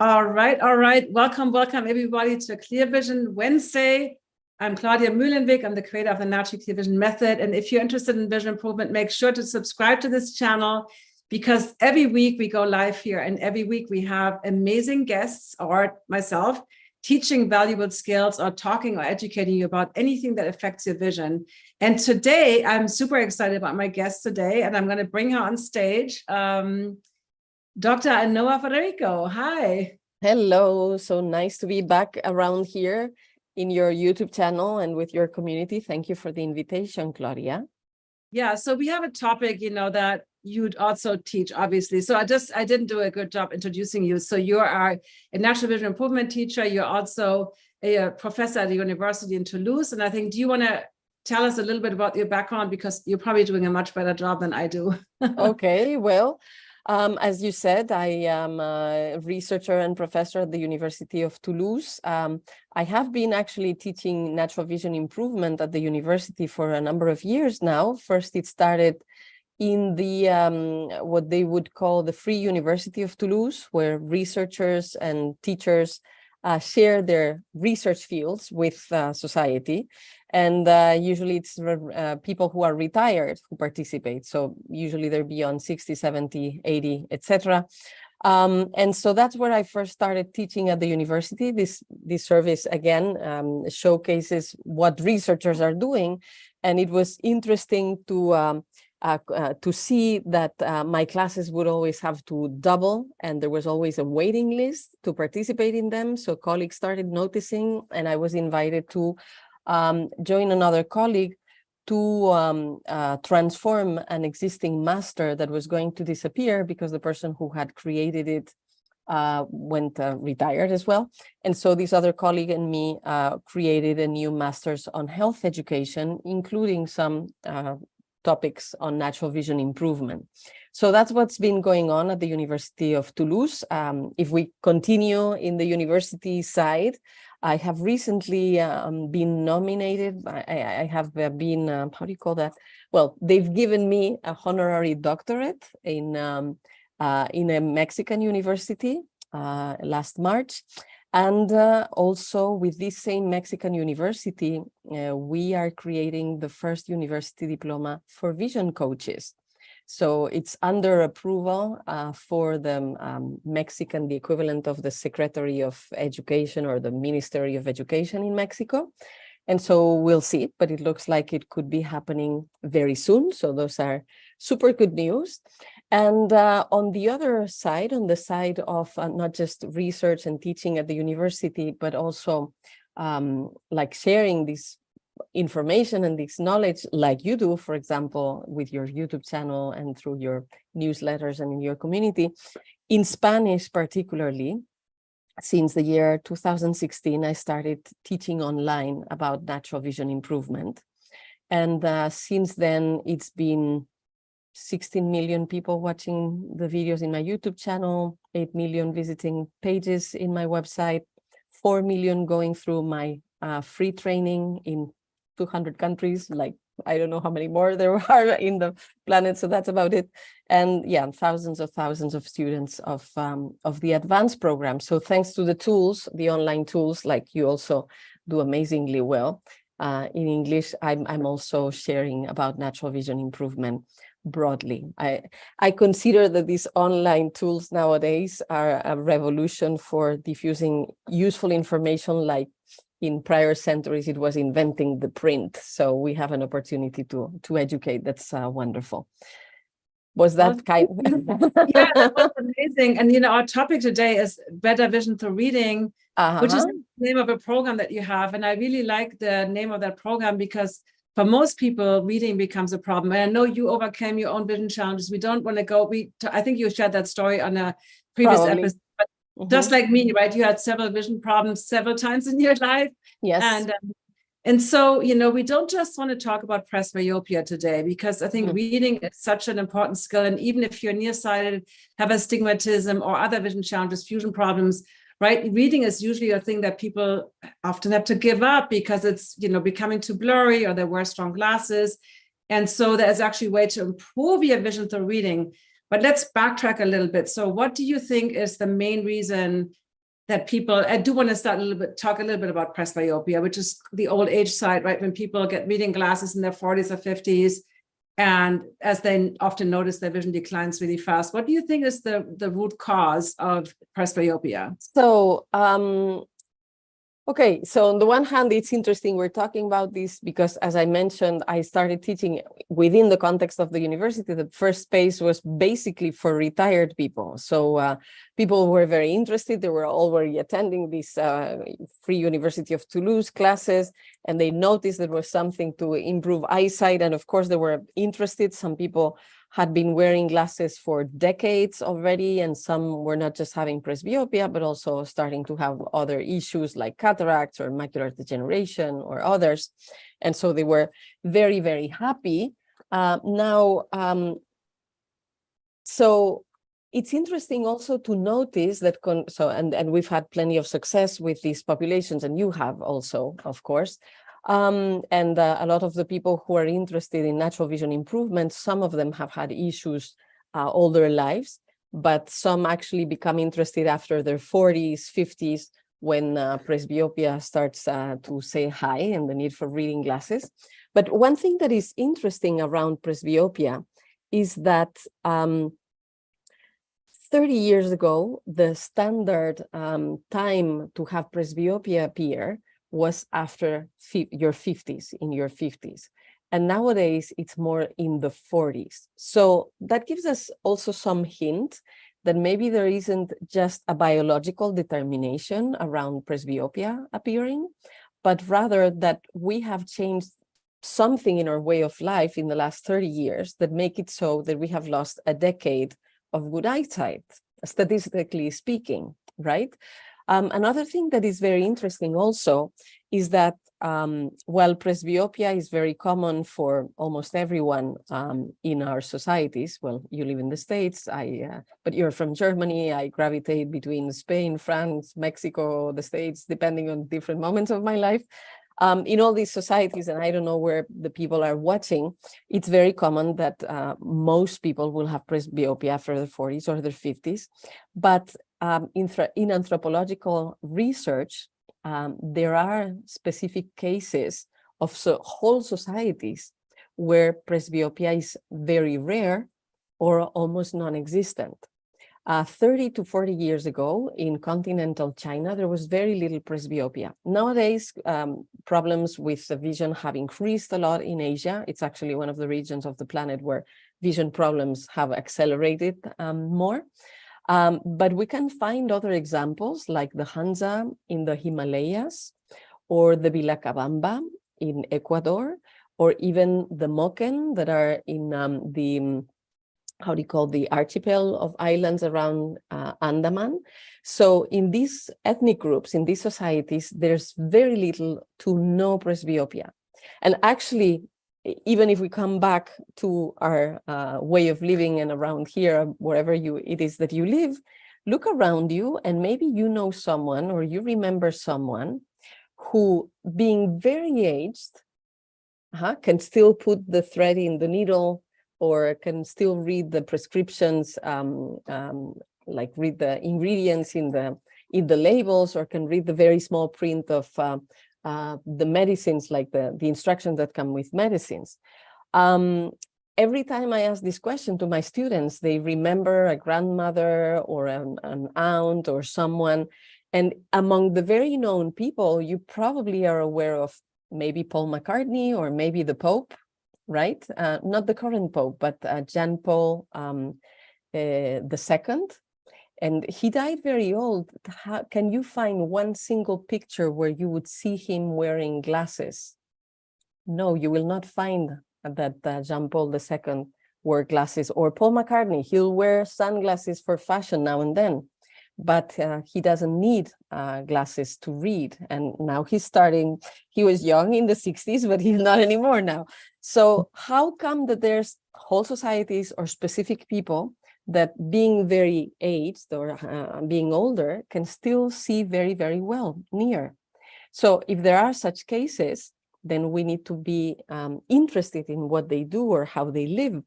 All right, all right. Welcome everybody to Clear Vision Wednesday. I'm Claudia Mühlenweg. I'm the creator of the Naturally Clear Vision Method. And if you're interested in vision improvement, make sure to subscribe to this channel because every week we go live here and every week we have amazing guests or myself teaching valuable skills or talking or educating you about anything that affects your vision. And today I'm super excited about my guest today, and I'm going to bring her on stage. Dr. Ainhoa de Federico, hi. Hello, so nice to be back around here in your YouTube channel and with your community. Thank you for the invitation, Claudia. Yeah, so we have a topic, that you'd also teach, obviously. So I didn't do a good job introducing you. So you are a natural vision improvement teacher. You're also a professor at the University in Toulouse. And I think, do you want to tell us a little bit about your background? Because you're probably doing a much better job than I do. Okay, well, as you said, I am a researcher and professor at the University of Toulouse. I have been actually teaching natural vision improvement at the university for a number of years now. First, it started in the what they would call the Free University of Toulouse, where researchers and teachers share their research fields with society. And usually it's people who are retired who participate. So usually they're beyond 60, 70, 80, etc. And so that's where I first started teaching at the university. This service, again, showcases what researchers are doing. And it was interesting to see that my classes would always have to double, and there was always a waiting list to participate in them. So colleagues started noticing, and I was invited to join another colleague to transform an existing master that was going to disappear because the person who had created it went retired as well. And so this other colleague and me created a new master's on health education, including some topics on natural vision improvement. So that's what's been going on at the University of Toulouse. If we continue in the university side, I have recently been nominated. I have been, how do you call that? Well, they've given me a honorary doctorate in a Mexican university last March. And also with this same Mexican university, we are creating the first university diploma for vision coaches. So it's under approval for the Mexican, the equivalent of the Secretary of Education or the Ministry of Education in Mexico. And so we'll see, but it looks like it could be happening very soon. So those are super good news. And on the other side, on the side of not just research and teaching at the university, but also like sharing this information and this knowledge like you do, for example, with your YouTube channel and through your newsletters and in your community, in Spanish particularly, since the year 2016, I started teaching online about natural vision improvement. And since then, it's been 16 million people watching the videos in my YouTube channel, 8 million visiting pages in my website, 4 million going through my free training in 200 countries, like I don't know how many more there are in the planet, so that's about it. And yeah, thousands of students of the advanced program. So thanks to the tools, the online tools, like you also do amazingly well in English, I'm also sharing about natural vision improvement broadly. I consider that these online tools nowadays are a revolution for diffusing useful information. Like in prior centuries, it was inventing the print. So we have an opportunity to educate. That's wonderful. Was that kind? Yeah, that was amazing. And our topic today is better vision through reading, which is the name of a program that you have. And I really like the name of that program because for most people, reading becomes a problem. And I know you overcame your own vision challenges. We don't want to go. I think you shared that story on a previous episode. But just like me, right? You had several vision problems several times in your life. Yes. And so, we don't just want to talk about presbyopia today, because I think reading is such an important skill. And even if you're nearsighted, have astigmatism or other vision challenges, fusion problems, right? Reading is usually a thing that people often have to give up because it's, becoming too blurry or they wear strong glasses. And so there's actually a way to improve your vision through reading. But let's backtrack a little bit. So what do you think is the main reason that people, I do want to talk a little bit about presbyopia, which is the old age side, right? When people get reading glasses in their 40s or 50s, and as they often notice, their vision declines really fast. What do you think is the root cause of presbyopia? So, okay, so on the one hand, it's interesting we're talking about this because, as I mentioned, I started teaching within the context of the university. The first space was basically for retired people. So people who were very interested, they were already attending these Free University of Toulouse classes, and they noticed there was something to improve eyesight. And of course, they were interested. Some people had been wearing glasses for decades already, and some were not just having presbyopia, but also starting to have other issues like cataracts or macular degeneration or others. And so they were very, very happy. So it's interesting also to notice that, and we've had plenty of success with these populations, and you have also, of course. A lot of the people who are interested in natural vision improvement, some of them have had issues all their lives, but some actually become interested after their 40s, 50s, when presbyopia starts to say hi and the need for reading glasses. But one thing that is interesting around presbyopia is that 30 years ago, the standard time to have presbyopia appear was after your 50s, in your 50s. And nowadays, it's more in the 40s. So that gives us also some hint that maybe there isn't just a biological determination around presbyopia appearing, but rather that we have changed something in our way of life in the last 30 years that make it so that we have lost a decade of good eyesight, statistically speaking, right? Another thing that is very interesting also is that while presbyopia is very common for almost everyone in our societies, well, you live in the States, but you're from Germany, I gravitate between Spain, France, Mexico, the States, depending on different moments of my life. In all these societies, and I don't know where the people are watching, it's very common that most people will have presbyopia after their 40s or their 50s. But in anthropological research, there are specific cases of whole societies where presbyopia is very rare or almost non-existent. 30 to 40 years ago in continental China, there was very little presbyopia. Nowadays, problems with the vision have increased a lot in Asia. It's actually one of the regions of the planet where vision problems have accelerated more. But we can find other examples like the Hansa in the Himalayas, or the Vilacabamba in Ecuador, or even the Moken that are in the archipel of islands around Andaman. So in these ethnic groups, in these societies, there's very little to no presbyopia. And actually, even if we come back to our way of living and around here, wherever it is that you live, look around you and maybe you know someone or you remember someone who, being very aged, can still put the thread in the needle or can still read the prescriptions, like read the ingredients in the labels, or can read the very small print of the medicines, like the instructions that come with medicines. Every time I ask this question to my students, they remember a grandmother or an aunt or someone. And among the very known people, you probably are aware of maybe Paul McCartney or maybe the Pope, right? Not the current Pope, but John Paul II. And he died very old. Can you find one single picture where you would see him wearing glasses? No, you will not find that Jean Paul II wore glasses. Or Paul McCartney, he'll wear sunglasses for fashion now and then, but he doesn't need glasses to read. And now he was young in the 60s, but he's not anymore now. So how come that there's whole societies or specific people that, being very aged or being older, can still see very, very well near? So if there are such cases, then we need to be interested in what they do or how they live.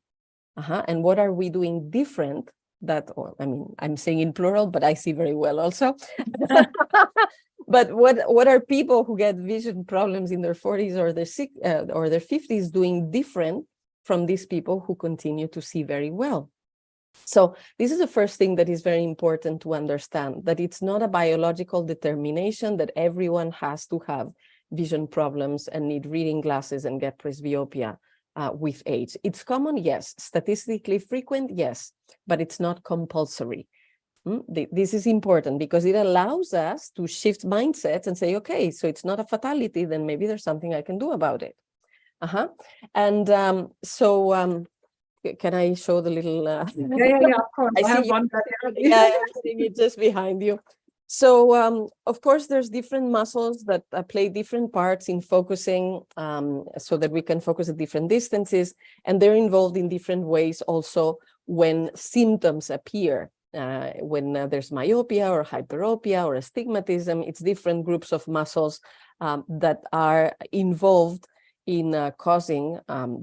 And what are we doing different that, or I mean, I'm saying in plural, but I see very well also. But what are people who get vision problems in their 40s or their 50s doing different from these people who continue to see very well? So this is the first thing that is very important to understand, that it's not a biological determination that everyone has to have vision problems and need reading glasses and get presbyopia with age. It's common, yes. Statistically frequent, yes, but it's not compulsory. This is important because it allows us to shift mindsets and say, okay, so it's not a fatality, then maybe there's something I can do about it. And can I show the little? Yeah, of course. I see one. Yeah, I'm seeing it just behind you. So, of course, there's different muscles that play different parts in focusing, so that we can focus at different distances, and they're involved in different ways also when symptoms appear. When there's myopia or hyperopia or astigmatism, it's different groups of muscles that are involved in causing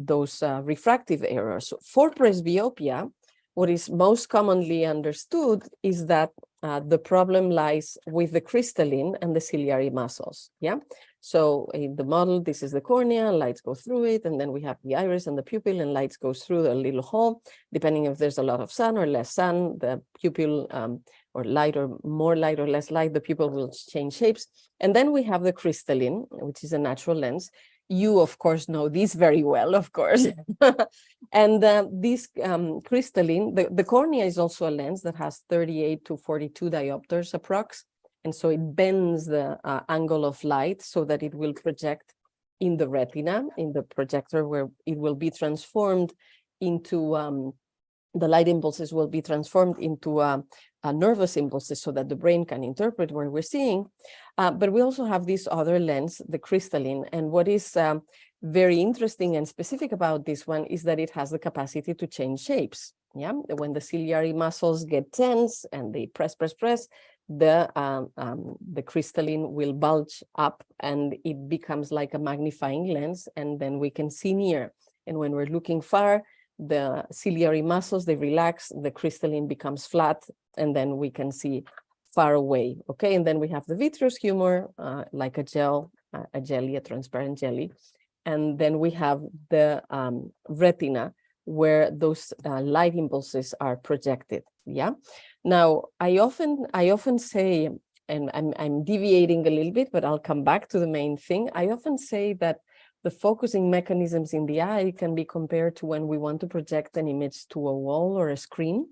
those refractive errors. For presbyopia, what is most commonly understood is that the problem lies with the crystalline and the ciliary muscles. Yeah. So in the model, this is the cornea, lights go through it, and then we have the iris and the pupil, and lights goes through the little hole. Depending if there's a lot of sun or less sun, the pupil or light or more light or less light, the pupil will change shapes. And then we have the crystalline, which is a natural lens. You, of course, know this very well, of course. And this crystalline, the cornea is also a lens that has 38 to 42 diopters approx. And so it bends the angle of light so that it will project in the retina, in the projector, where it will be transformed into, the light impulses will be transformed into nervous impulses so that the brain can interpret what we're seeing. But we also have this other lens, the crystalline. And what is very interesting and specific about this one is that it has the capacity to change shapes. Yeah, when the ciliary muscles get tense and they press, the crystalline will bulge up and it becomes like a magnifying lens, and then we can see near. And when we're looking far, the ciliary muscles, they relax, the crystalline becomes flat, and then we can see far away. Okay, and then we have the vitreous humor, like a gel, a jelly, a transparent jelly. And then we have the retina, where those light impulses are projected. Yeah. Now, I often say, and I'm deviating a little bit, but I'll come back to the main thing. I often say that the focusing mechanisms in the eye can be compared to when we want to project an image to a wall or a screen.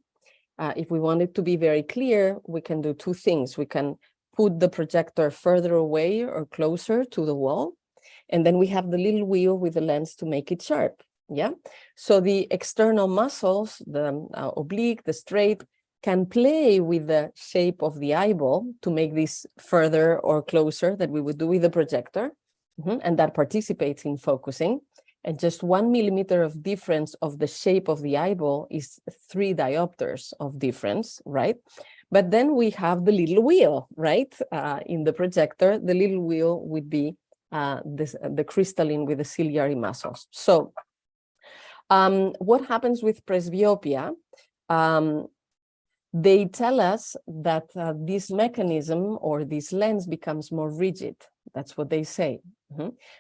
If we want it to be very clear, we can do two things. We can put the projector further away or closer to the wall. And then we have the little wheel with the lens to make it sharp. Yeah. So the external muscles, the oblique, the straight, can play with the shape of the eyeball to make this further or closer that we would do with the projector. And that participates in focusing. And just 1 millimeter of difference of the shape of the eyeball is 3 diopters of difference, right? But then we have the little wheel, right? In the projector, the little wheel would be the crystalline with the ciliary muscles. So what happens with presbyopia? They tell us that this mechanism or this lens becomes more rigid. That's what they say.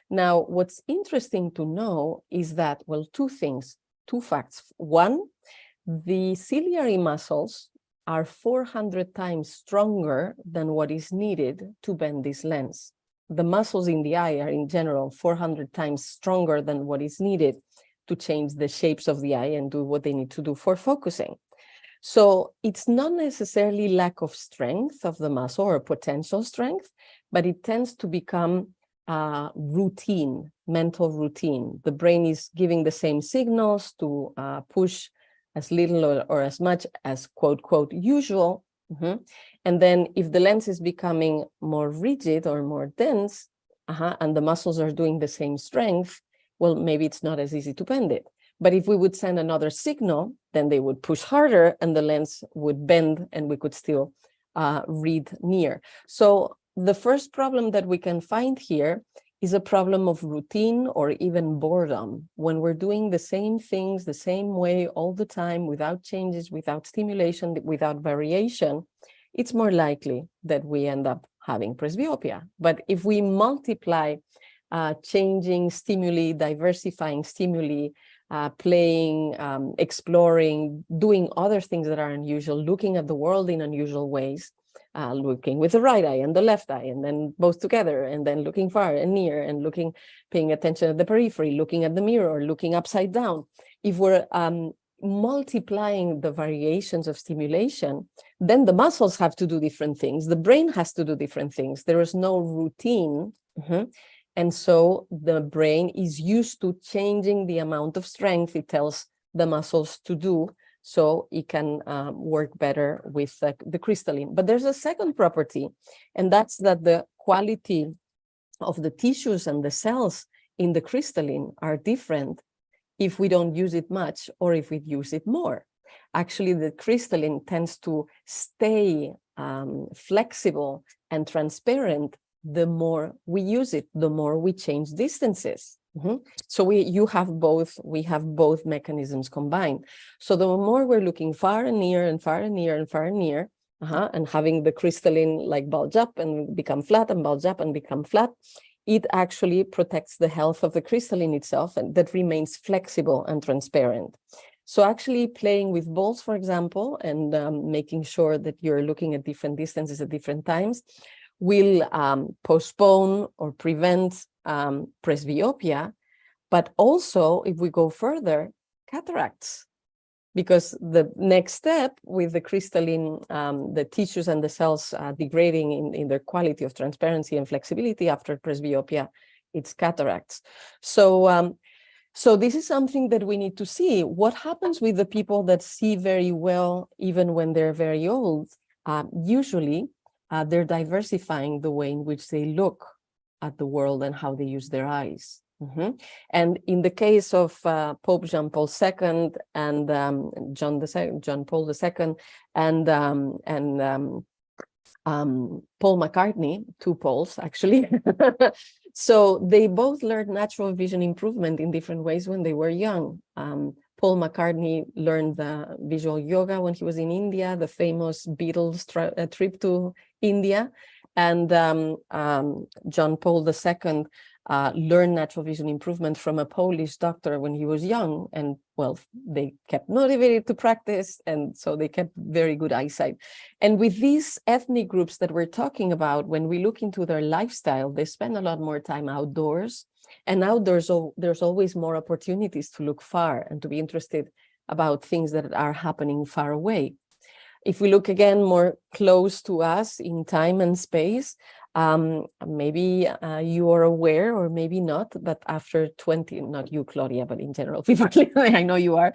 Now, what's interesting to know is that, well, two facts. One, the ciliary muscles are 400 times stronger than what is needed to bend this lens. The muscles in the eye are in general 400 times stronger than what is needed to change the shapes of the eye and do what they need to do for focusing. So it's not necessarily lack of strength of the muscle or potential strength, but it tends to become routine, mental routine. The brain is giving the same signals to push as little or as much as quote, quote, usual. And then if the lens is becoming more rigid or more dense, and the muscles are doing the same strength, well, maybe it's not as easy to bend it. But if we would send another signal, then they would push harder and the lens would bend and we could still read near. So the first problem that we can find here is a problem of routine or even boredom. When we're doing the same things the same way all the time, without changes, without stimulation, without variation, it's more likely that we end up having presbyopia. But if we multiply changing stimuli, diversifying stimuli, playing, exploring, doing other things that are unusual, looking at the world in unusual ways, looking with the right eye and the left eye, and then both together, and then looking far and near, and paying attention at the periphery, looking at the mirror, looking upside down. If we're multiplying the variations of stimulation, then the muscles have to do different things. The brain has to do different things. There is no routine. And so the brain is used to changing the amount of strength it tells the muscles to do, so it can work better with the crystalline. But there's a second property, and that's that the quality of the tissues and the cells in the crystalline are different if we don't use it much or if we use it more. Actually, the crystalline tends to stay flexible and transparent the more we use it, the more we change distances. So we have both mechanisms combined. So the more we're looking far and near and far and near and far and near, and having the crystalline like bulge up and become flat and bulge up and become flat, it actually protects the health of the crystalline itself, and that remains flexible and transparent. So actually playing with balls, for example, and making sure that you're looking at different distances at different times will postpone or prevent presbyopia, but also, if we go further, cataracts. Because the next step with the crystalline, the tissues and the cells degrading in their quality of transparency and flexibility after presbyopia, it's cataracts. So, so this is something that we need to see. What happens with the people that see very well, even when they're very old? Usually, they're diversifying the way in which they look at the world and how they use their eyes. And in the case of Pope Jean Paul II and John Paul II and Paul McCartney, two Pauls actually, so they both learned natural vision improvement in different ways when they were young. Paul McCartney learned the visual yoga when he was in India, the famous Beatles trip to India, and John Paul II learned natural vision improvement from a Polish doctor when he was young, and well, they kept motivated to practice, and so they kept very good eyesight. And with these ethnic groups that we're talking about, when we look into their lifestyle, they spend a lot more time outdoors, and outdoors there's always more opportunities to look far and to be interested about things that are happening far away. If we look again more close to us in time and space, maybe you are aware, or maybe not, but after 20, not you, Claudia, but in general, people, I know you are.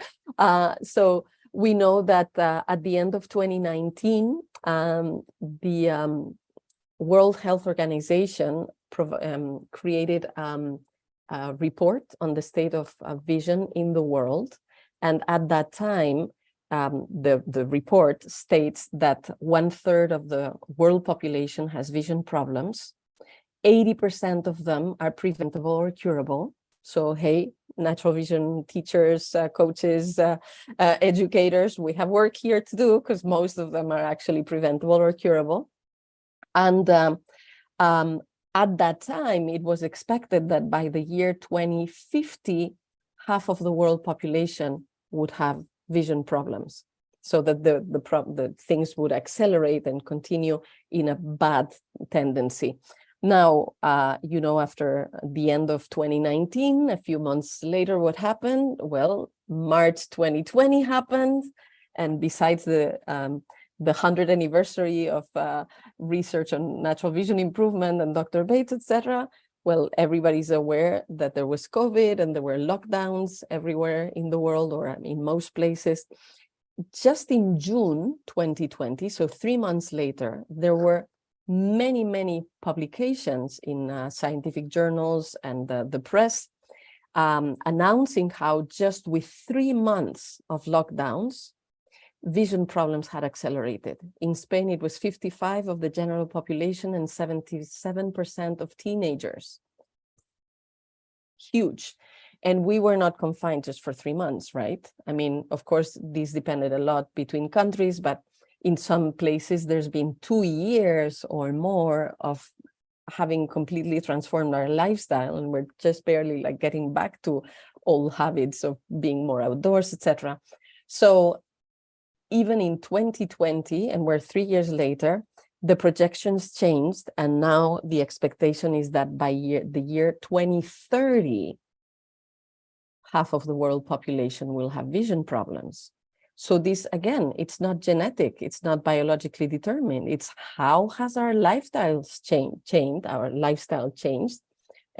So we know that at the end of 2019, the World Health Organization created a report on the state of vision in the world. And at that time, the report states that 1/3 of the world population has vision problems. 80% of them are preventable or curable. So, hey, natural vision teachers, coaches, educators, we have work here to do, because most of them are actually preventable or curable. And at that time, it was expected that by the year 2050, half of the world population would have vision problems, so that the things would accelerate and continue in a bad tendency. Now, you know, after the end of 2019, a few months later, what happened? Well, March 2020 happened, and besides the 100th anniversary of research on natural vision improvement and Dr. Bates, etc., well, everybody's aware that there was COVID and there were lockdowns everywhere in the world, or in most places. Just in June 2020, so 3 months later, there were many publications in scientific journals and the press announcing how just with 3 months of lockdowns, vision problems had accelerated. In Spain, it was 55% of the general population and 77% of teenagers. huge. And we were not confined just for 3 months, right? I mean, of course, this depended a lot between countries, but in some places, there's been 2 years or more of having completely transformed our lifestyle, and we're just barely like getting back to old habits of being more outdoors, etc. So even in 2020, and we're 3 years later, the projections changed, and now the expectation is that by the year 2030, half of the world population will have vision problems. So this, again, it's not genetic, it's not biologically determined, it's how has our lifestyles changed, our lifestyle changed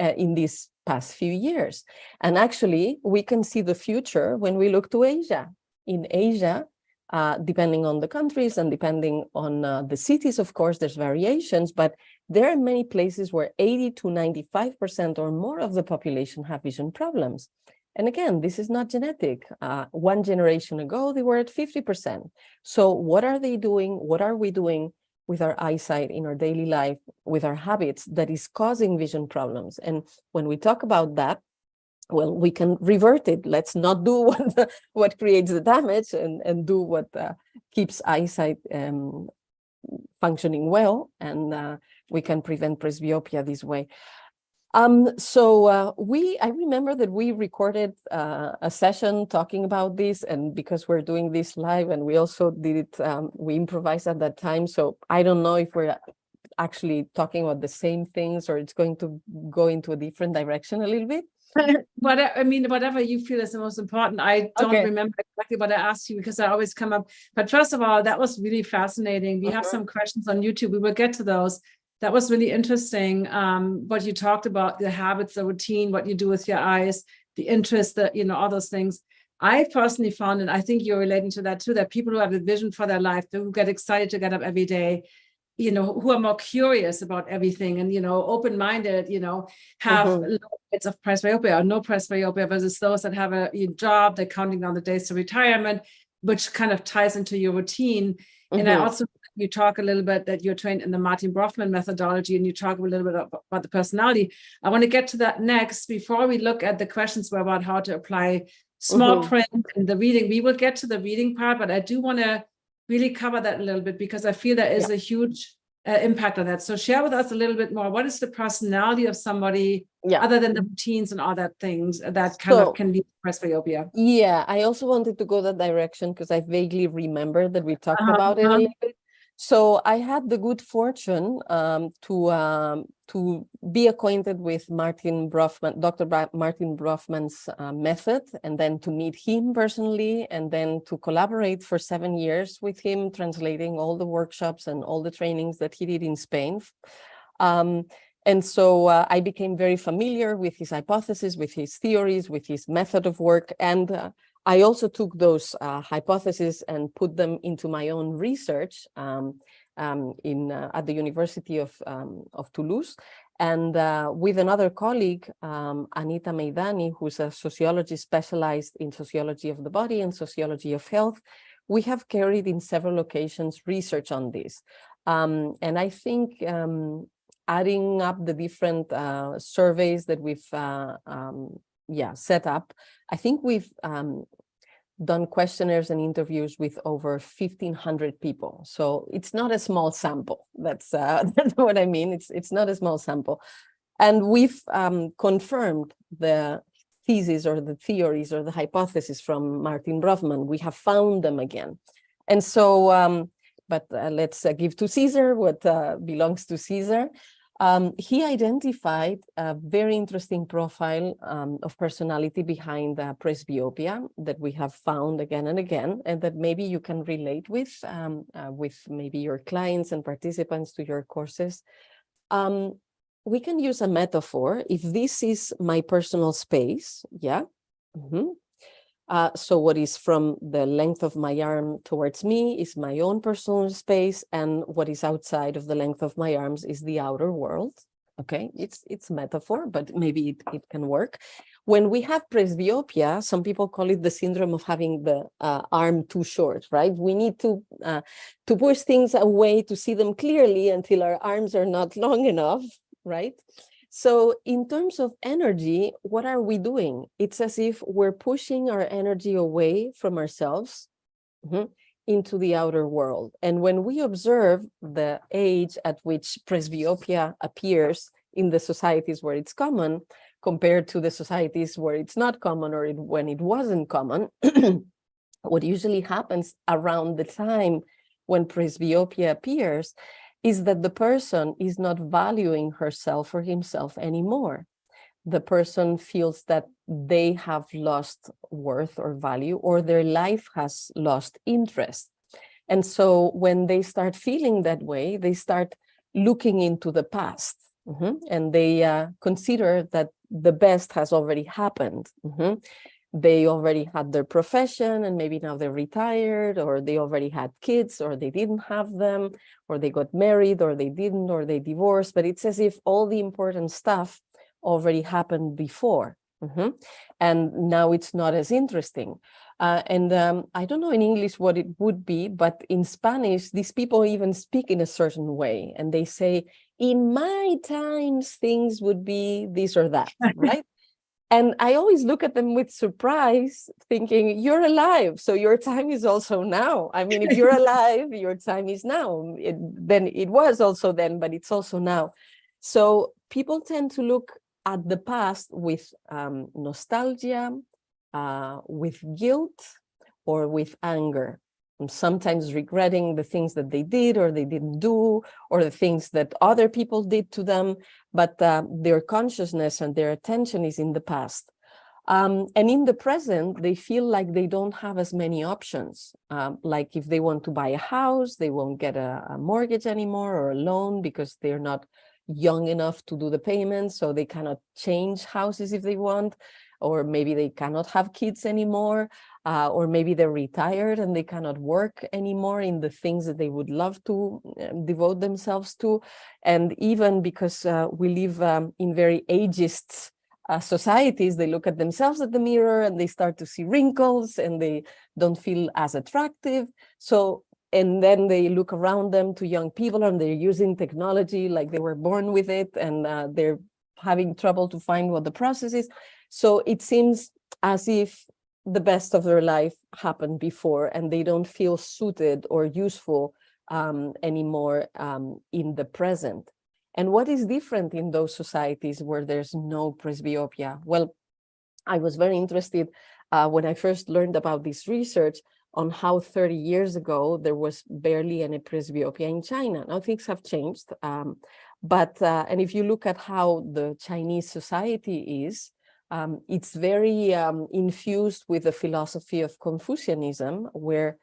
in these past few years. And actually, we can see the future when we look to Asia. In Asia, depending on the countries and depending on the cities, of course, there's variations, but there are many places where 80 to 95% or more of the population have vision problems. And again, this is not genetic. 1 generation ago, they were at 50%. So what are they doing? What are we doing with our eyesight in our daily life, with our habits that is causing vision problems? And when we talk about that, well, we can revert it. Let's not do what creates the damage and do what keeps eyesight functioning well. And we can prevent presbyopia this way. I remember that we recorded a session talking about this, and because we're doing this live and we also did it, we improvised at that time. So I don't know if we're actually talking about the same things or it's going to go into a different direction a little bit. But I mean, whatever you feel is the most important. I don't remember exactly what I asked you because I always come up. But first of all, that was really fascinating. We have some questions on YouTube. We will get to those. That was really interesting. What you talked about, the habits, the routine, what you do with your eyes, the interest, all those things. I personally found, and I think you're relating to that too, that people who have a vision for their life, who get excited to get up every day, who are more curious about everything and, open-minded, have low rates of presbyopia or no presbyopia versus those that have a job, they're counting down the days to retirement, which kind of ties into your routine. And I also, you talk a little bit that you're trained in the Martin Brofman methodology, and you talk a little bit about the personality. I want to get to that next. Before we look at the questions about how to apply small print and the reading, we will get to the reading part, but I do want to really cover that a little bit because I feel there is a huge impact on that. So share with us a little bit more. What is the personality of somebody other than the routines and all that things that kind of can lead to presbyopia? Yeah, I also wanted to go that direction because I vaguely remember that we talked about it a little bit. So I had the good fortune to be acquainted with Martin Brofman, Dr. Martin Brofman's method, and then to meet him personally, and then to collaborate for 7 years with him, translating all the workshops and all the trainings that he did in Spain. And so I became very familiar with his hypotheses, with his theories, with his method of work, and I also took those hypotheses and put them into my own research at the University of Toulouse. And with another colleague, Anita Meidani, who's a sociologist specialized in sociology of the body and sociology of health, we have carried in several occasions research on this. And I think adding up the different surveys that we've set up, I think we've done questionnaires and interviews with over 1,500 people. So it's not a small sample. That's what I mean. It's not a small sample. And we've confirmed the thesis or the theories or the hypothesis from Martin Brofman. We have found them again. And so, let's give to Caesar what belongs to Caesar. He identified a very interesting profile of personality behind presbyopia that we have found again and again, and that maybe you can relate with maybe your clients and participants to your courses. We can use a metaphor. If this is my personal space, so what is from the length of my arm towards me is my own personal space, and what is outside of the length of my arms is the outer world. Okay, it's metaphor, but maybe it can work. When we have presbyopia, some people call it the syndrome of having the arm too short, right? We need to push things away to see them clearly until our arms are not long enough, right? So in terms of energy, what are we doing? It's as if we're pushing our energy away from ourselves into the outer world. And when we observe the age at which presbyopia appears in the societies where it's common, compared to the societies where it's not common or when it wasn't common, what usually happens around the time when presbyopia appears is that the person is not valuing herself or himself anymore. The person feels that they have lost worth or value, or their life has lost interest. And so when they start feeling that way, they start looking into the past, and they consider that the best has already happened. They already had their profession and maybe now they're retired, or they already had kids, or they didn't have them, or they got married, or they didn't, or they divorced. But it's as if all the important stuff already happened before. And now it's not as interesting. I don't know in English what it would be, but in Spanish, these people even speak in a certain way. And they say, in my times, things would be this or that, right? And I always look at them with surprise, thinking, you're alive, so your time is also now. I mean, if you're alive, your time is now. Then it was also then, but it's also now. So people tend to look at the past with nostalgia, with guilt, or with anger. And sometimes regretting the things that they did or they didn't do, or the things that other people did to them, but their consciousness and their attention is in the past. And in the present, they feel like they don't have as many options. Like if they want to buy a house, they won't get a mortgage anymore or a loan because they're not young enough to do the payments, so they cannot change houses if they want, or maybe they cannot have kids anymore, or maybe they're retired and they cannot work anymore in the things that they would love to devote themselves to. And even because we live in very ageist societies, they look at themselves at the mirror and they start to see wrinkles and they don't feel as attractive. So, and then they look around them to young people and they're using technology like they were born with it, and they're having trouble to find what the process is. So it seems as if the best of their life happened before and they don't feel suited or useful anymore in the present. And what is different in those societies where there's no presbyopia? Well, I was very interested when I first learned about this research on how 30 years ago there was barely any presbyopia in China. Now things have changed, and if you look at how the Chinese society is, it's very infused with the philosophy of Confucianism, where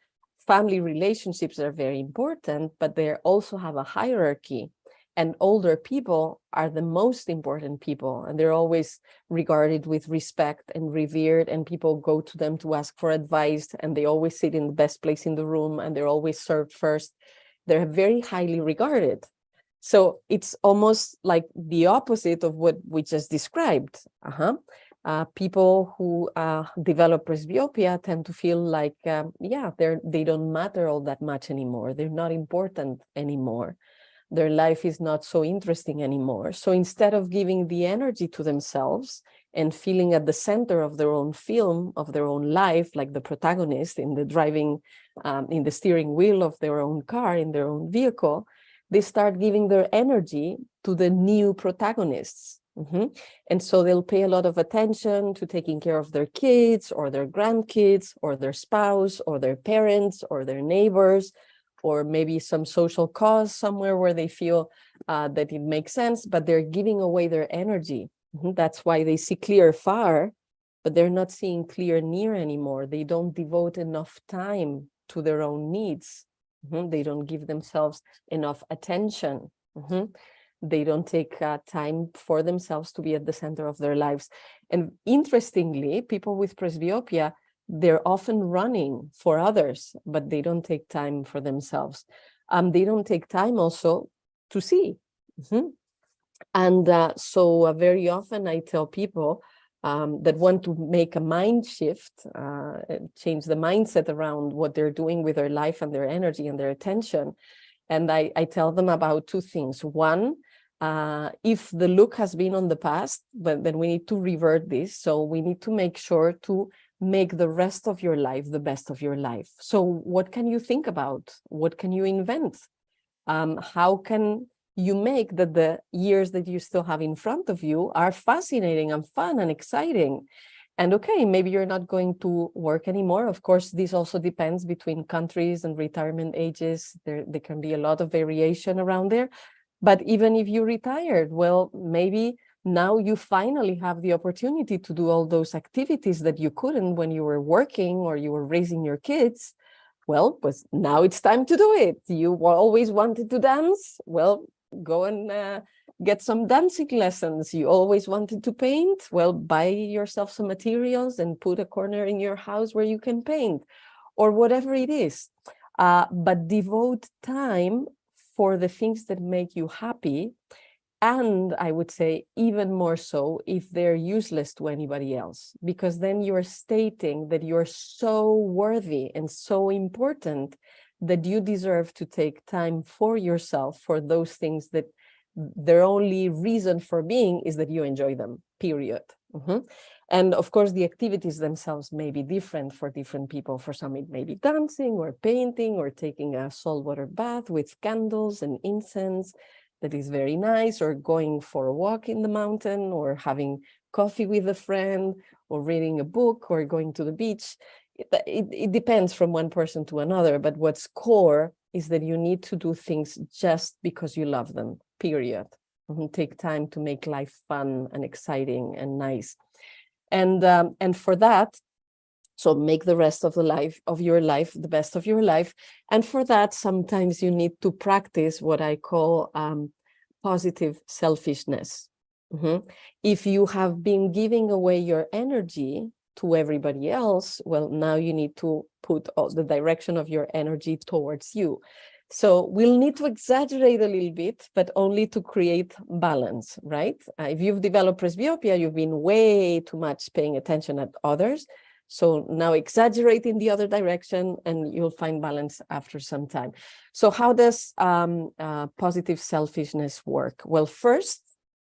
family relationships are very important, but they also have a hierarchy. And older people are the most important people, and they're always regarded with respect and revered, and people go to them to ask for advice, and they always sit in the best place in the room, and they're always served first. They're very highly regarded. So it's almost like the opposite of what we just described. People who develop presbyopia tend to feel like, they don't matter all that much anymore. They're not important anymore. Their life is not so interesting anymore. So instead of giving the energy to themselves and feeling at the center of their own film, of their own life, like the protagonist in the driving, in the steering wheel of their own car, in their own vehicle, they start giving their energy to the new protagonists. And so they'll pay a lot of attention to taking care of their kids or their grandkids or their spouse or their parents or their neighbors, or maybe some social cause somewhere where they feel that it makes sense, but they're giving away their energy. That's why they see clear far, but they're not seeing clear near anymore. They don't devote enough time to their own needs. They don't give themselves enough attention. They don't take time for themselves to be at the center of their lives. And interestingly, people with presbyopia, they're often running for others, but they don't take time for themselves. They don't take time also to see. And so very often I tell people that want to make a mind shift, change the mindset around what they're doing with their life and their energy and their attention. And I tell them about two things. One, If the look has been on the past, but then we need to revert this. So we need to make sure to make the rest of your life the best of your life. So what can you think about? What can you invent? How can you make that the years that you still have in front of you are fascinating and fun and exciting? And okay, maybe you're not going to work anymore. Of course, this also depends between countries and retirement ages. There can be a lot of variation around there. But even if you retired, well, maybe now you finally have the opportunity to do all those activities that you couldn't when you were working or you were raising your kids. Well, but now it's time to do it. You always wanted to dance. Well, go and get some dancing lessons. You always wanted to paint. Well, buy yourself some materials and put a corner in your house where you can paint, or whatever it is. But devote time for the things that make you happy. And I would say even more so if they're useless to anybody else, because then you're stating that you're so worthy and so important that you deserve to take time for yourself for those things that their only reason for being is that you enjoy them, period. And of course, the activities themselves may be different for different people. For some, it may be dancing or painting or taking a saltwater bath with candles and incense. That is very nice, or going for a walk in the mountain, or having coffee with a friend, or reading a book, or going to the beach. It depends from one person to another, but what's core is that you need to do things just because you love them, period. Take time to make life fun and exciting and nice. And for that, so make the rest of your life the best of your life. And for that, sometimes you need to practice what I call positive selfishness. If you have been giving away your energy to everybody else, well, now you need to put all the direction of your energy towards you. So we'll need to exaggerate a little bit, but only to create balance, right? If you've developed presbyopia, you've been way too much paying attention at others. So now exaggerate in the other direction and you'll find balance after some time. So how does positive selfishness work? Well, first,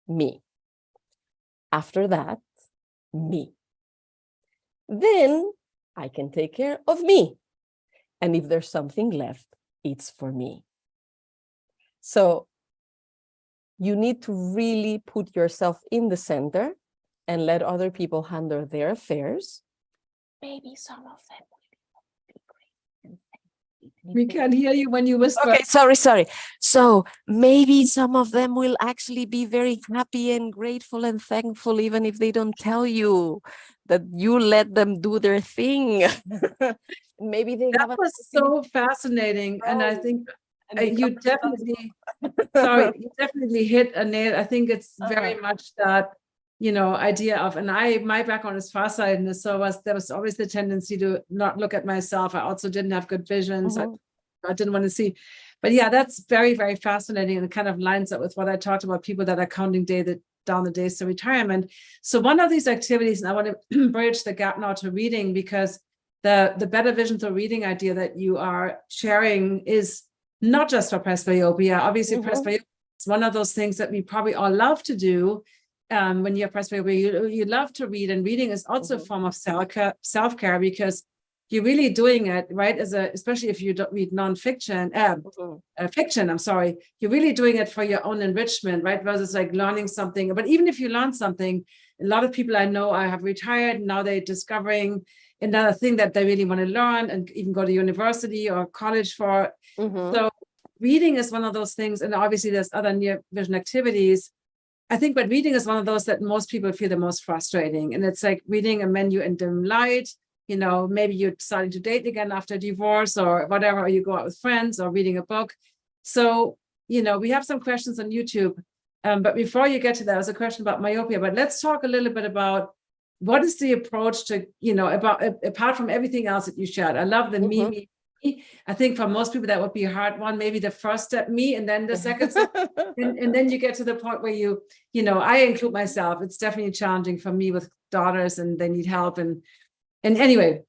me. After that, me. Then I can take care of me. And if there's something left, it's for me. So you need to really put yourself in the center and let other people handle their affairs. Maybe some of them will be great. We can't hear you when you whisper. Okay, sorry. So maybe some of them will actually be very happy and grateful and thankful, even if they don't tell you, that you let them do their thing. Maybe they that was so fascinating. And I think you definitely, you definitely hit a nail. I think it's very much that, idea of, and my background is farsightedness, so there was always the tendency to not look at myself. I also didn't have good vision, so I didn't want to see. But yeah, that's very, very fascinating, and it kind of lines up with what I talked about, people that are counting down the days to retirement. So one of these activities, and I want to bridge the gap now to reading, because the better vision through reading idea that you are sharing is not just for presbyopia. Obviously, presbyopia is one of those things that we probably all love to do. When you have presbyopia, you love to read, and reading is also a form of self-care, because you're really doing it, right? Especially if you don't read nonfiction, fiction, you're really doing it for your own enrichment, right? Versus like learning something. But even if you learn something, a lot of people I know have retired, and now they're discovering another thing that they really want to learn and even go to university or college for. So reading is one of those things. And obviously there's other near vision activities. I think, but reading is one of those that most people feel the most frustrating. And it's like reading a menu in dim light, maybe you're starting to date again after divorce or whatever, or you go out with friends, or reading a book. So, we have some questions on YouTube. But before you get to that, there's a question about myopia, but let's talk a little bit about what is the approach to, apart from everything else that you shared. I love the me. I think for most people that would be a hard one, maybe the first step, me, and then the second step, and then you get to the point where I include myself. It's definitely challenging for me with daughters, and they need help. And anyway,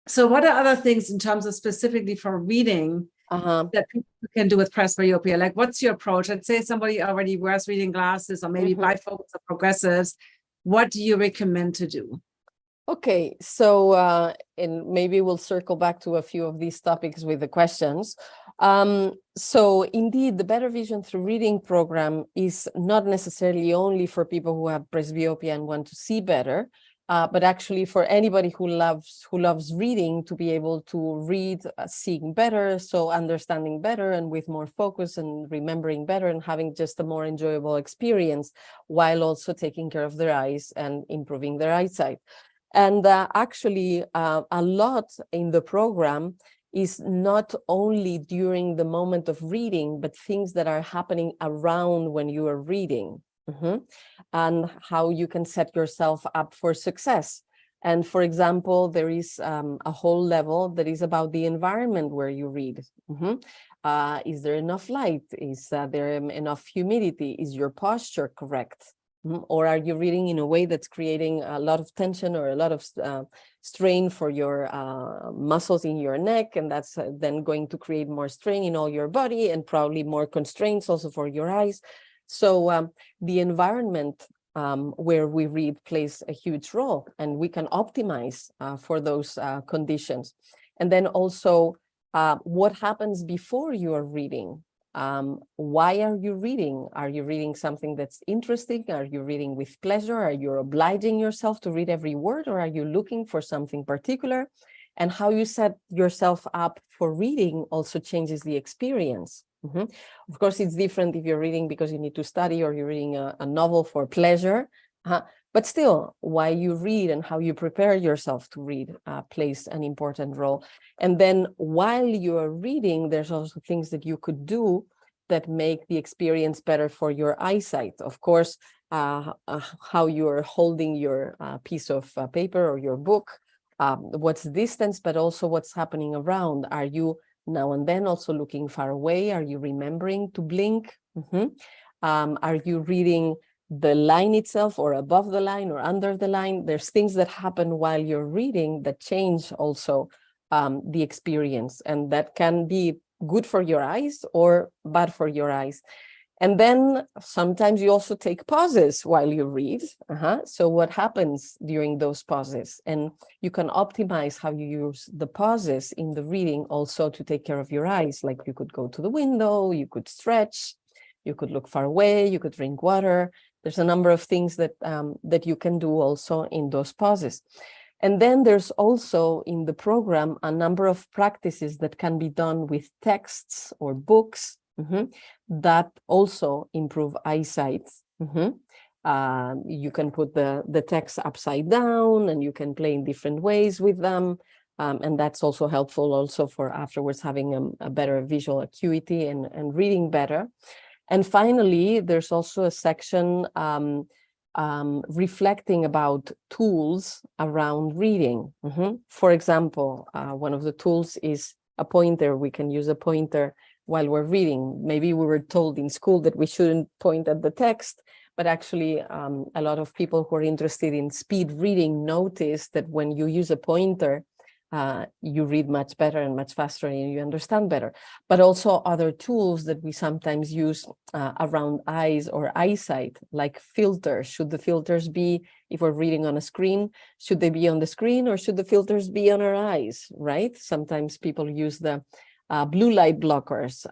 so what are other things in terms of specifically for reading that people can do with presbyopia? Like, what's your approach? Let's say somebody already wears reading glasses or maybe bifocals or progressives. What do you recommend to do? Okay, so and maybe we'll circle back to a few of these topics with the questions. So indeed, the Better Vision Through Reading program is not necessarily only for people who have presbyopia and want to see better, but actually for anybody who loves reading, to be able to read, seeing better, so understanding better and with more focus and remembering better and having just a more enjoyable experience, while also taking care of their eyes and improving their eyesight. And actually, a lot in the program is not only during the moment of reading, but things that are happening around when you are reading, and how you can set yourself up for success. And for example, there is a whole level that is about the environment where you read. Is there enough light? Is there enough humidity? Is your posture correct? Or are you reading in a way that's creating a lot of tension or a lot of strain for your muscles in your neck? And that's then going to create more strain in all your body and probably more constraints also for your eyes. So the environment where we read plays a huge role, and we can optimize for those conditions. And then also what happens before you are reading. Why are you reading? Are you reading something that's interesting? Are you reading with pleasure? Are you obliging yourself to read every word, or are you looking for something particular? And how you set yourself up for reading also changes the experience. Of course, it's different if you're reading because you need to study, or you're reading a novel for pleasure. But still, why you read and how you prepare yourself to read plays an important role. And then while you are reading, there's also things that you could do that make the experience better for your eyesight. Of course, how you're holding your piece of paper or your book, what's the distance, but also what's happening around. Are you now and then also looking far away? Are you remembering to blink? Are you reading the line itself, or above the line, or under the line? There's things that happen while you're reading that change also the experience, and that can be good for your eyes or bad for your eyes. And then sometimes you also take pauses while you read. So what happens during those pauses? And you can optimize how you use the pauses in the reading also to take care of your eyes. Like you could go to the window, you could stretch, you could look far away, you could drink water. There's a number of things that that you can do also in those pauses. And then there's also in the program a number of practices that can be done with texts or books that also improve eyesight. You can put the text upside down, and you can play in different ways with them. And that's also helpful also for afterwards having a better visual acuity and reading better. And finally, there's also a section reflecting about tools around reading. For example, one of the tools is a pointer. We can use a pointer while we're reading. Maybe we were told in school that we shouldn't point at the text, but actually a lot of people who are interested in speed reading notice that when you use a pointer, you read much better and much faster, and you understand better. But also other tools that we sometimes use around eyes or eyesight, like filters. Should the filters be, if we're reading on a screen, should they be on the screen, or should the filters be on our eyes, right? Sometimes people use the blue light blockers.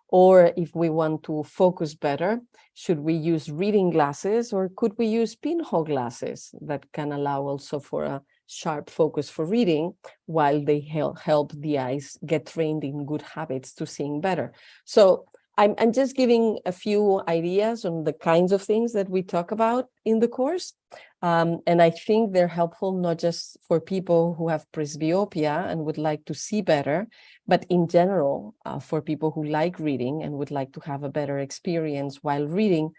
Or if we want to focus better, should we use reading glasses, or could we use pinhole glasses that can allow also for a sharp focus for reading, while they help the eyes get trained in good habits to seeing better? So I'm just giving a few ideas on the kinds of things that we talk about in the course. And I think they're helpful not just for people who have presbyopia and would like to see better, but in general for people who like reading and would like to have a better experience while reading,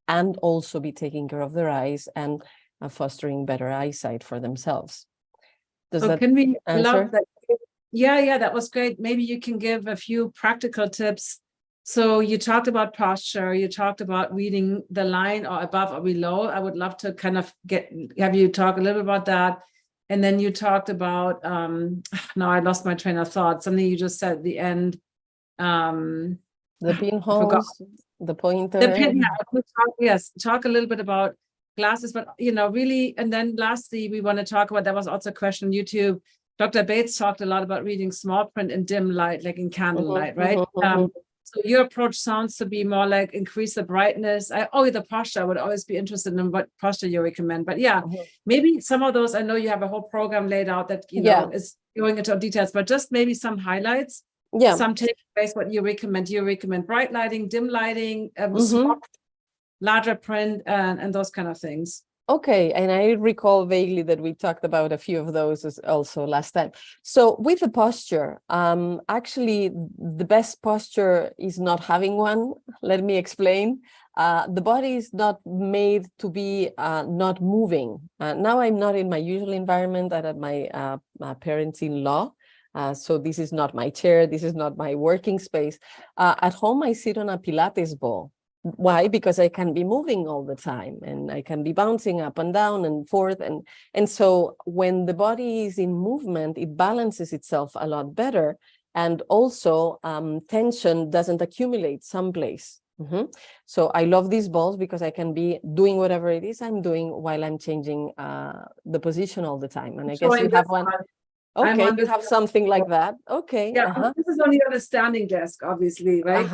and also be taking care of their eyes and fostering better eyesight for themselves. Does that can we answer? that? Yeah, that was great. Maybe you can give a few practical tips. So you talked about posture, you talked about reading the line or above or below. I would love to kind of have you talk a little bit about that. And then you talked about, now I lost my train of thought, something you just said at the end. The I forgot. pinholes, the pointer. Talk a little bit about glasses, but really, and then lastly, we want to talk about, there was also a question on YouTube. Dr. Bates talked a lot about reading small print in dim light, like in candlelight, right? So your approach sounds to be more like increase the brightness. The posture, I would always be interested in what posture you recommend. But maybe some of those, I know you have a whole program laid out that, is going into details, but just maybe some highlights. Some takeaways, what you recommend. Do you recommend bright lighting, dim lighting, small, larger print, and those kind of things? Okay, and I recall vaguely that we talked about a few of those also last time. So with the posture, actually, the best posture is not having one. Let me explain. The body is not made to be not moving. Now I'm not in my usual environment and at my parents-in-law. So this is not my chair. This is not my working space. At home, I sit on a Pilates ball. Why? Because I can be moving all the time and I can be bouncing up and down and forth. And so when the body is in movement, it balances itself a lot better. And also tension doesn't accumulate someplace. So I love these balls because I can be doing whatever it is I'm doing while I'm changing the position all the time. And I guess you have one. Okay, you have something like that. Okay. This is only on a standing desk, obviously, right?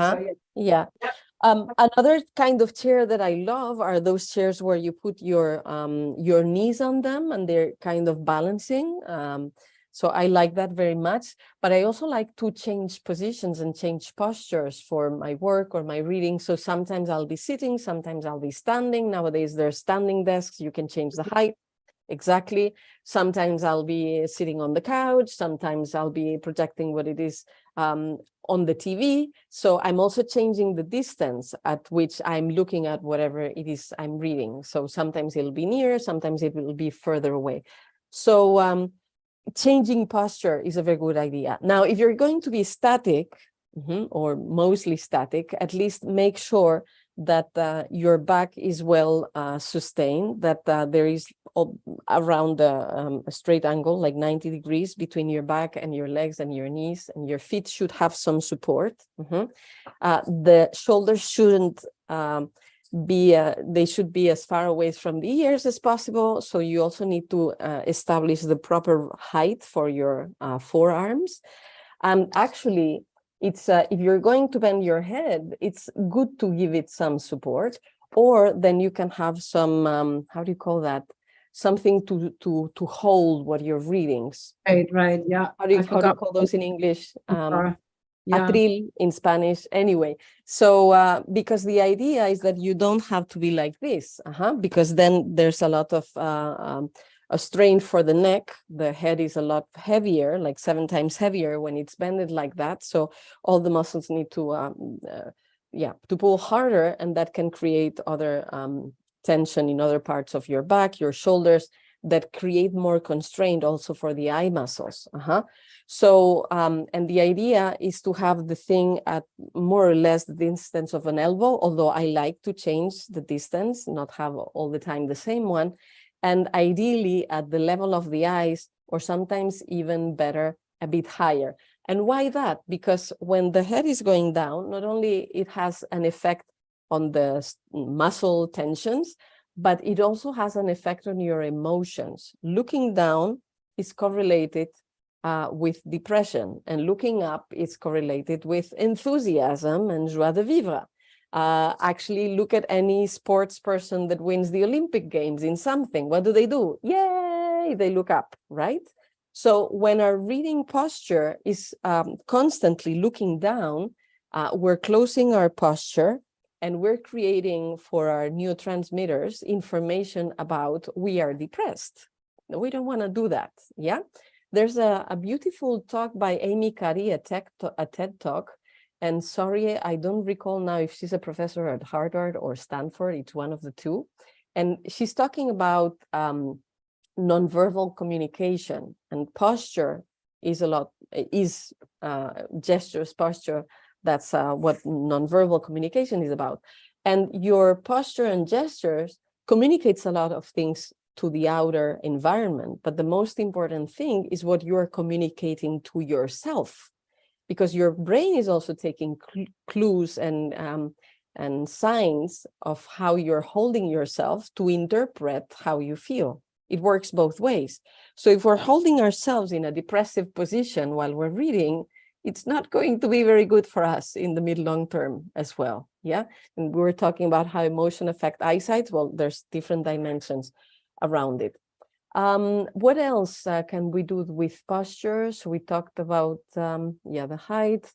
Another kind of chair that I love are those chairs where you put your knees on them and they're kind of balancing. So I like that very much. But I also like to change positions and change postures for my work or my reading. So sometimes I'll be sitting, sometimes I'll be standing. Nowadays there's standing desks. You can change the height. Exactly. Sometimes I'll be sitting on the couch. Sometimes I'll be projecting what it is on the TV. So I'm also changing the distance at which I'm looking at whatever it is I'm reading. So sometimes it'll be near, sometimes it will be further away. So changing posture is a very good idea. Now, if you're going to be static or mostly static, at least make sure that your back is well sustained, that there is around a straight angle, like 90 degrees between your back and your legs and your knees, and your feet should have some support. The shoulders shouldn't they should be as far away from the ears as possible. So you also need to establish the proper height for your forearms. And actually, it's if you're going to bend your head, it's good to give it some support, or then you can have some how do you call that? Something to hold what you're reading. Right, yeah. How do you call those in English? Atril in Spanish. Anyway, so because the idea is that you don't have to be like this, because then there's a lot of a strain for the neck. The head is a lot heavier, like 7 times heavier when it's bended like that. So all the muscles need to pull harder, and that can create other tension in other parts of your back, your shoulders, that create more constraint also for the eye muscles. So, and the idea is to have the thing at more or less the distance of an elbow, although I like to change the distance, not have all the time the same one. And ideally at the level of the eyes, or sometimes even better, a bit higher. And why that? Because when the head is going down, not only it has an effect on the muscle tensions, but it also has an effect on your emotions. Looking down is correlated with depression, and looking up is correlated with enthusiasm and joie de vivre. Actually, look at any sports person that wins the Olympic Games in something. What do? Yay! They look up, right? So when our reading posture is constantly looking down, we're closing our posture, and we're creating for our neurotransmitters information about we are depressed. We don't want to do that, yeah? There's a beautiful talk by Amy Cuddy, a TED Talk, and sorry, I don't recall now if she's a professor at Harvard or Stanford. It's one of the two. And she's talking about nonverbal communication, and posture is gestures, posture. That's what nonverbal communication is about. And your posture and gestures communicates a lot of things to the outer environment. But the most important thing is what you're communicating to yourself. because your brain is also taking clues and signs of how you're holding yourself to interpret how you feel. It works both ways. So if we're holding ourselves in a depressive position while we're reading, it's not going to be very good for us in the mid-long term as well. Yeah. And we were talking about how emotion affect eyesight. Well, there's different dimensions around it. What else can we do with posture? So we talked about, the height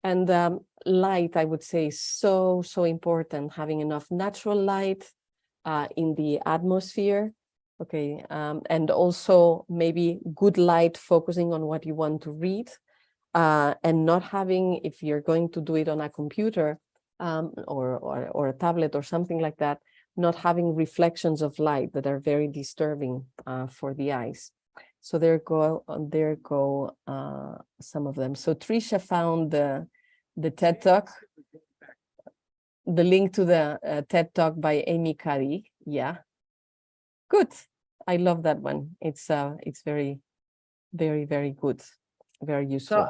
and light, I would say, is so important, having enough natural light in the atmosphere. Okay, and also maybe good light focusing on what you want to read, and not having, if you're going to do it on a computer or a tablet or something like that, not having reflections of light that are very disturbing for the eyes. So there go some of them. So Tricia found the TED Talk, the link to the TED Talk by Amy Cuddy. Yeah, good. I love that one. It's very, very, very good, very useful.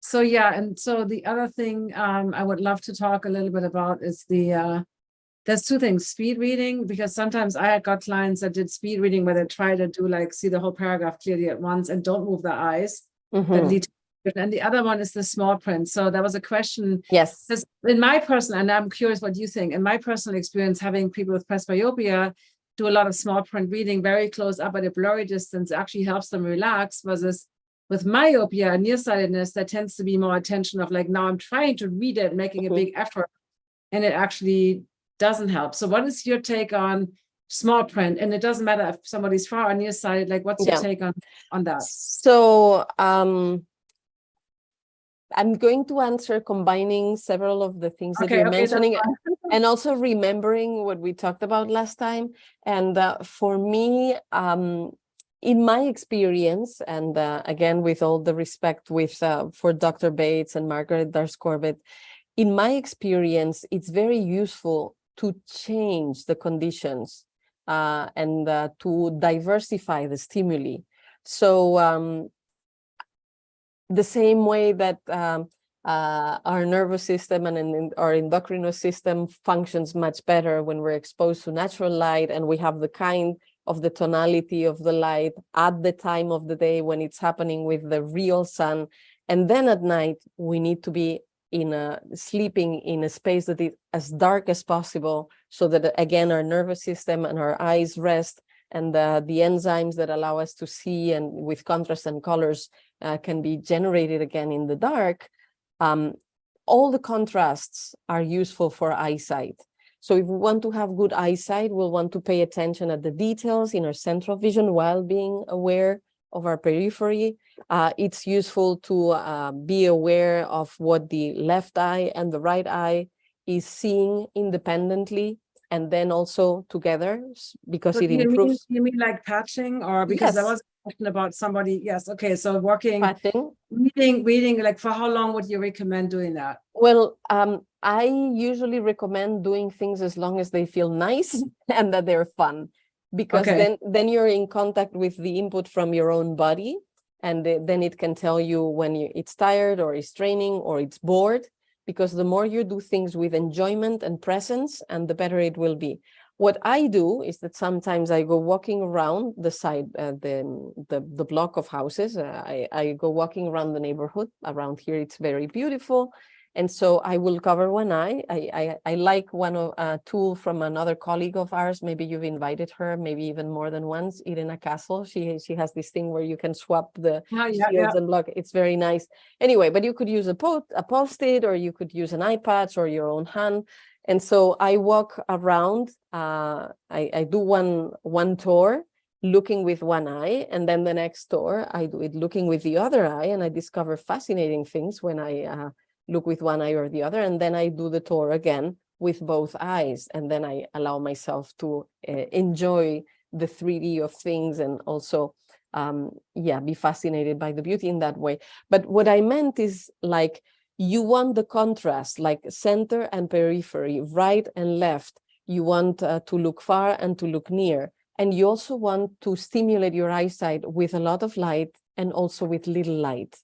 So yeah, and so the other thing I would love to talk a little bit about is there's two things: speed reading, because sometimes I got clients that did speed reading where they try to do see the whole paragraph clearly at once and don't move their eyes. That lead to, and the other one is the small print. So there was a question. Yes. In my personal, and I'm curious what you think, in my personal experience, having people with presbyopia do a lot of small print reading very close up at a blurry distance actually helps them relax, versus with myopia and nearsightedness, there tends to be more attention of now I'm trying to read it, making a big effort, and it actually doesn't help. So what is your take on small print? And it doesn't matter if somebody's far or nearsighted, what's your take on that? So I'm going to answer combining several of the things that you're mentioning and also remembering what we talked about last time. And for me, in my experience, and again, with all the respect for Dr. Bates and Margaret Dars-Corbett, in my experience, it's very useful to change the conditions and to diversify the stimuli. So the same way that our nervous system and our endocrine system functions much better when we're exposed to natural light, and we have the kind of the tonality of the light at the time of the day when it's happening with the real sun. And then at night, we need to be sleeping in a space that is as dark as possible, so that again our nervous system and our eyes rest, and the enzymes that allow us to see and with contrast and colors can be generated again in the dark. All the contrasts are useful for eyesight. So if we want to have good eyesight, we'll want to pay attention at the details in our central vision while being aware of our periphery. It's useful to be aware of what the left eye and the right eye is seeing independently, and then also together, because it improves. You mean like patching, or because there was a question about somebody? Yes. Okay. So working, patching, reading, for how long would you recommend doing that? Well, I usually recommend doing things as long as they feel nice and that they're fun, because then you're in contact with the input from your own body, and then it can tell you when it's tired or it's training or it's bored, because the more you do things with enjoyment and presence, and the better it will be. What I do is that sometimes I go walking around the side, the block of houses. I go walking around the neighborhood. Around here, it's very beautiful. And so I will cover one eye. I like a tool from another colleague of ours. Maybe you've invited her, maybe even more than once, Irina Castle. She has this thing where you can swap the shields and block. It's very nice. Anyway, but you could use a post-it, or you could use an eye patch or your own hand. And so I walk around. I do one tour looking with one eye, and then the next tour I do it looking with the other eye, and I discover fascinating things when I look with one eye or the other, and then I do the tour again with both eyes, and then I allow myself to enjoy the 3D of things, and also be fascinated by the beauty in that way. But what I meant is, you want the contrast, like center and periphery, right and left. You want to look far and to look near, and you also want to stimulate your eyesight with a lot of light and also with little light.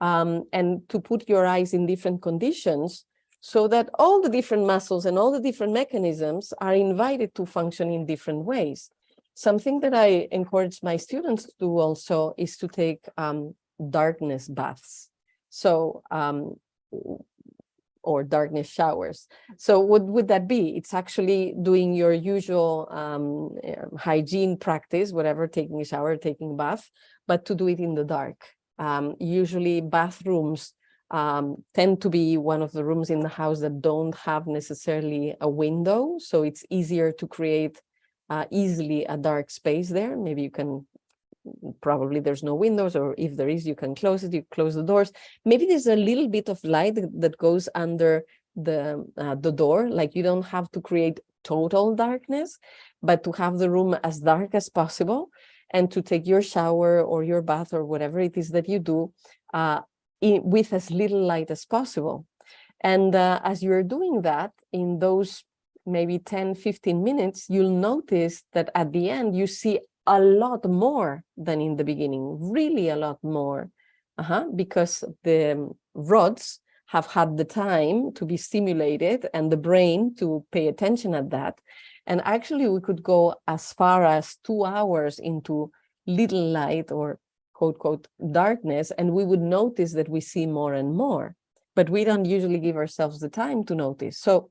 and to put your eyes in different conditions so that all the different muscles and all the different mechanisms are invited to function in different ways. Something that I encourage my students to do also is to take darkness baths. So, or darkness showers. So what would that be? It's actually doing your usual hygiene practice, whatever, taking a shower, taking a bath, but to do it in the dark. Usually bathrooms tend to be one of the rooms in the house that don't have necessarily a window. So it's easier to create easily a dark space there. Maybe you can, probably there's no windows, or if there is, you can close it, you close the doors. Maybe there's a little bit of light that goes under the door, like you don't have to create total darkness, but to have the room as dark as possible, and to take your shower or your bath or whatever it is that you do with as little light as possible. And as you're doing that, in those maybe 10-15 minutes, you'll notice that at the end you see a lot more than in the beginning, really a lot more, because the rods have had the time to be stimulated and the brain to pay attention at that. And actually we could go as far as 2 hours into little light, or quote, quote, darkness, and we would notice that we see more and more, but we don't usually give ourselves the time to notice. So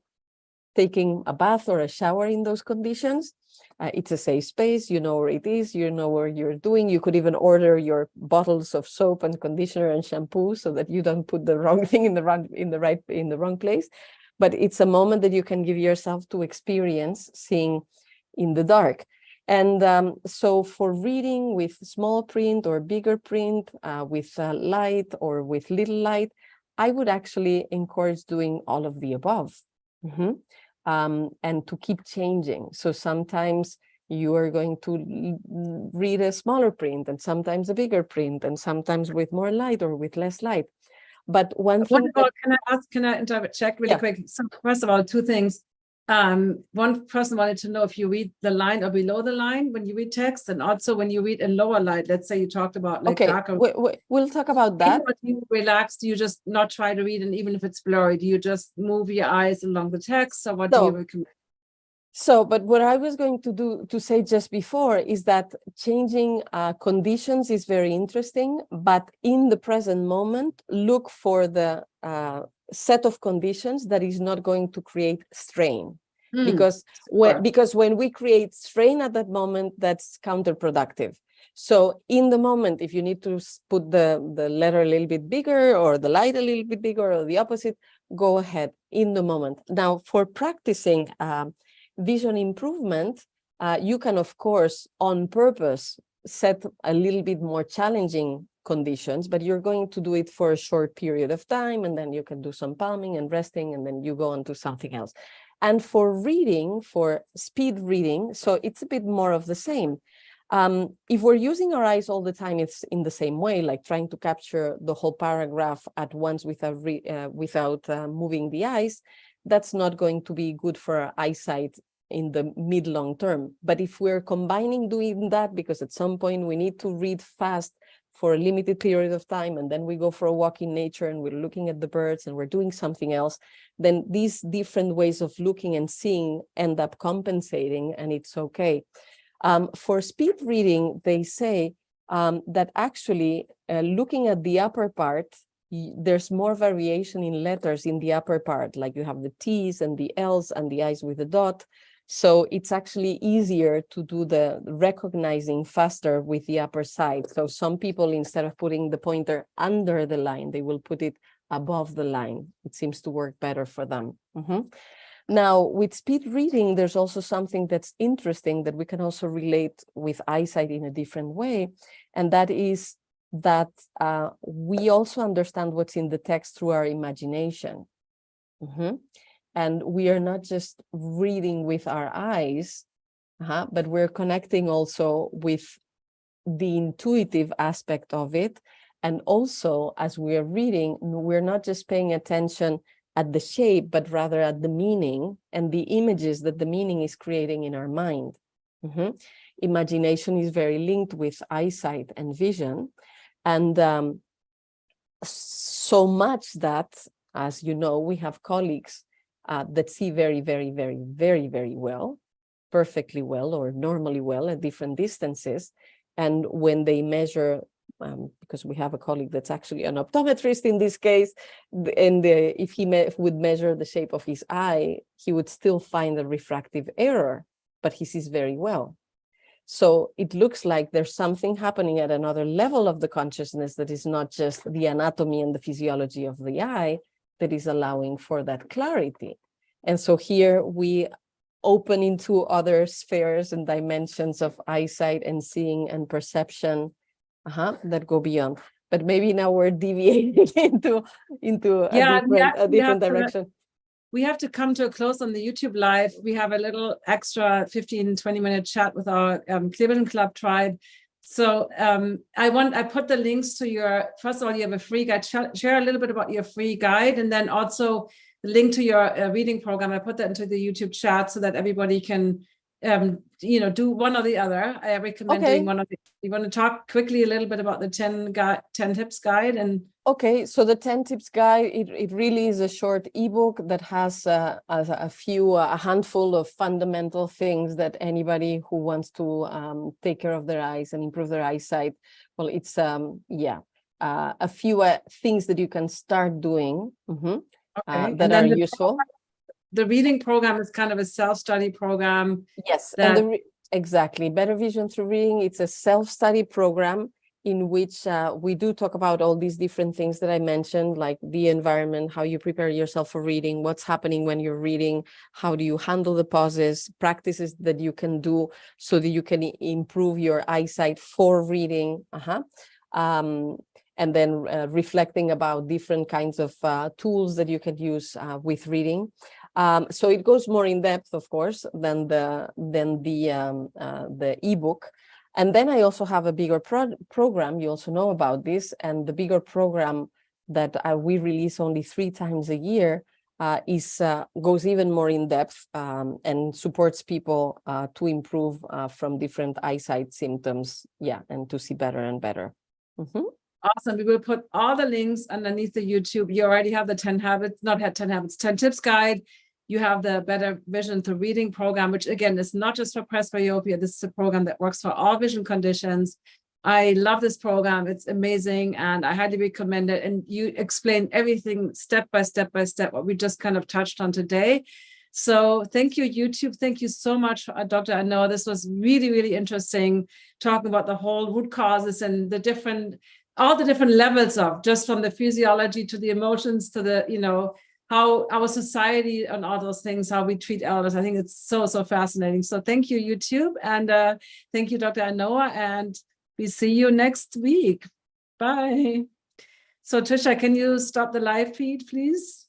taking a bath or a shower in those conditions, it's a safe space, you know where it is, you know where you're doing. You could even order your bottles of soap and conditioner and shampoo so that you don't put the wrong thing in the wrong place. But it's a moment that you can give yourself to experience seeing in the dark. And so for reading with small print or bigger print, with light or with little light, I would actually encourage doing all of the above. And to keep changing. So sometimes you are going to read a smaller print, and sometimes a bigger print, and sometimes with more light or with less light. But one thing that, can I check really quick? So first of all, two things. One person wanted to know if you read the line or below the line when you read text, and also when you read in lower light. Let's say you talked about like darker. We'll talk about that. When you relax, do you just not try to read, and even if it's blurry, do you just move your eyes along the text, or what do you recommend? So, but what I was going to say just before is that changing conditions is very interesting, but in the present moment, look for the set of conditions that is not going to create strain. Because when we create strain at that moment, that's counterproductive. So in the moment, if you need to put the letter a little bit bigger or the light a little bit bigger or the opposite, go ahead in the moment. Now, for practicing vision improvement, you can, of course, on purpose, set a little bit more challenging conditions, but you're going to do it for a short period of time, and then you can do some palming and resting, and then you go on to something else. And for reading, for speed reading, so it's a bit more of the same. If we're using our eyes all the time, it's in the same way, like trying to capture the whole paragraph at once without moving the eyes. That's not going to be good for our eyesight in the mid-long term. But if we're combining doing that, because at some point we need to read fast for a limited period of time, and then we go for a walk in nature and we're looking at the birds and we're doing something else, then these different ways of looking and seeing end up compensating, and it's okay. For speed reading, they say that actually looking at the upper part, there's more variation in letters in the upper part, like you have the T's and the L's and the I's with a dot. So it's actually easier to do the recognizing faster with the upper side. So some people, instead of putting the pointer under the line, they will put it above the line. It seems to work better for them. Now, with speed reading, there's also something that's interesting that we can also relate with eyesight in a different way. And that is that we also understand what's in the text through our imagination. And we are not just reading with our eyes, but we're connecting also with the intuitive aspect of it. And also, as we are reading, we're not just paying attention at the shape, but rather at the meaning and the images that the meaning is creating in our mind. Imagination is very linked with eyesight and vision. And So much that, as you know, we have colleagues that see very, very, very, very, very well, perfectly well, or normally well at different distances. And when they measure, because we have a colleague that's actually an optometrist in this case, and if he would measure the shape of his eye, he would still find a refractive error, but he sees very well. So it looks like there's something happening at another level of the consciousness that is not just the anatomy and the physiology of the eye that is allowing for that clarity. And so here we open into other spheres and dimensions of eyesight and seeing and perception that go beyond. But maybe now we're deviating into a different direction. We have to come to a close on the YouTube live. We have a little extra 15-20-minute chat with our Clear Vision Club tribe. So I put the links to your, first of all, you have a free guide. Share a little bit about your free guide, and then also the link to your reading program. I put that into the YouTube chat so that everybody can do one or the other. I recommend doing one of the. You want to talk quickly a little bit about the 10 tips guide? And okay, so the 10 tips guide, it really is a short ebook that has a handful of fundamental things that anybody who wants to take care of their eyes and improve their eyesight, well, it's a few things that you can start doing that are useful. The reading program is kind of a self-study program. Yes, exactly. Better Vision Through Reading. It's a self-study program in which we do talk about all these different things that I mentioned, like the environment, how you prepare yourself for reading, what's happening when you're reading, how do you handle the pauses, practices that you can do so that you can improve your eyesight for reading. And then reflecting about different kinds of tools that you can use with reading. So it goes more in depth, of course, than the ebook. And then I also have a bigger program. You also know about this, and the bigger program that we release only 3 times a year goes even more in depth and supports people to improve from different eyesight symptoms, and to see better and better. Awesome. We will put all the links underneath the YouTube. You already have the 10 tips guide. You have the Better Vision Through Reading program, which again is not just for presbyopia. This is a program that works for all vision conditions. I love this program. It's amazing, and I highly recommend it. And you explain everything step by step what we just kind of touched on today. So thank you, YouTube. Thank you so much, Dr. Ainhoa. This was really, really interesting, talking about the whole root causes and all the different levels of, just from the physiology to the emotions to the, how our society and all those things, how we treat elders. I think it's so, so fascinating. So thank you, YouTube. And thank you, Dr. Ainhoa. And we see you next week. Bye. So Trisha, can you stop the live feed, please?